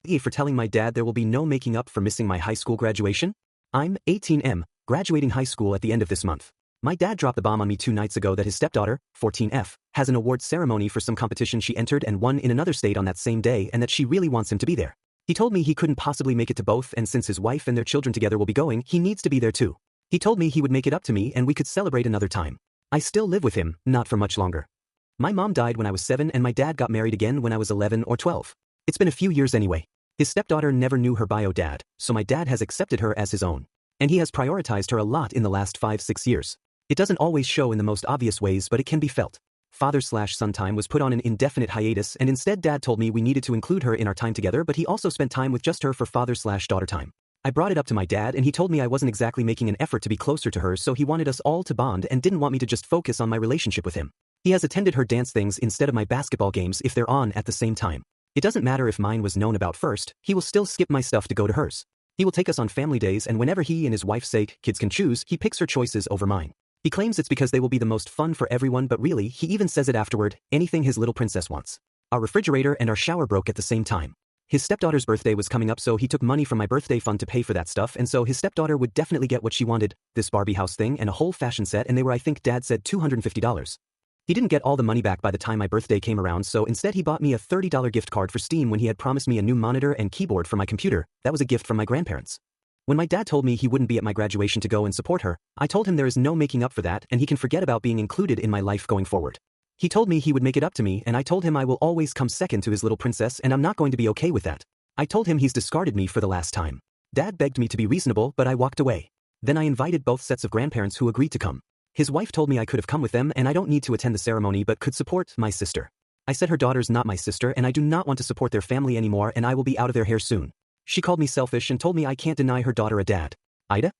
for telling my dad there will be no making up for missing my high school graduation? I'm 18M, graduating high school at the end of this month. My dad dropped the bomb on me 2 nights ago that his stepdaughter, 14F, has an award ceremony for some competition she entered and won in another state on that same day and that she really wants him to be there. He told me he couldn't possibly make it to both, and since his wife and their children together will be going, he needs to be there too. He told me he would make it up to me and we could celebrate another time. I still live with him, not for much longer. My mom died when I was 7 and my dad got married again when I was 11 or 12. It's been a few years anyway. His stepdaughter never knew her bio dad, so my dad has accepted her as his own. And he has prioritized her a lot in the last 5-6 years. It doesn't always show in the most obvious ways, but it can be felt. Father/son time was put on an indefinite hiatus, and instead dad told me we needed to include her in our time together, but he also spent time with just her for father/daughter time. I brought it up to my dad and he told me I wasn't exactly making an effort to be closer to her, so he wanted us all to bond and didn't want me to just focus on my relationship with him. He has attended her dance things instead of my basketball games if they're on at the same time. It doesn't matter if mine was known about first, he will still skip my stuff to go to hers. He will take us on family days, and whenever he and his wife's sake kids can choose, he picks her choices over mine. He claims it's because they will be the most fun for everyone, but really, he even says it afterward, anything his little princess wants. Our refrigerator and our shower broke at the same time. His stepdaughter's birthday was coming up, so he took money from my birthday fund to pay for that stuff, and so his stepdaughter would definitely get what she wanted, this Barbie house thing and a whole fashion set, and they were, I think dad said, $250. He didn't get all the money back by the time my birthday came around, so instead he bought me a $30 gift card for Steam when he had promised me a new monitor and keyboard for my computer. That was a gift from my grandparents. When my dad told me he wouldn't be at my graduation to go and support her, I told him there is no making up for that and he can forget about being included in my life going forward. He told me he would make it up to me, and I told him I will always come second to his little princess and I'm not going to be okay with that. I told him he's discarded me for the last time. Dad begged me to be reasonable, but I walked away. Then I invited both sets of grandparents who agreed to come. His wife told me I could have come with them and I don't need to attend the ceremony but could support my sister. I said her daughter's not my sister and I do not want to support their family anymore and I will be out of their hair soon. She called me selfish and told me I can't deny her daughter a dad. Ida?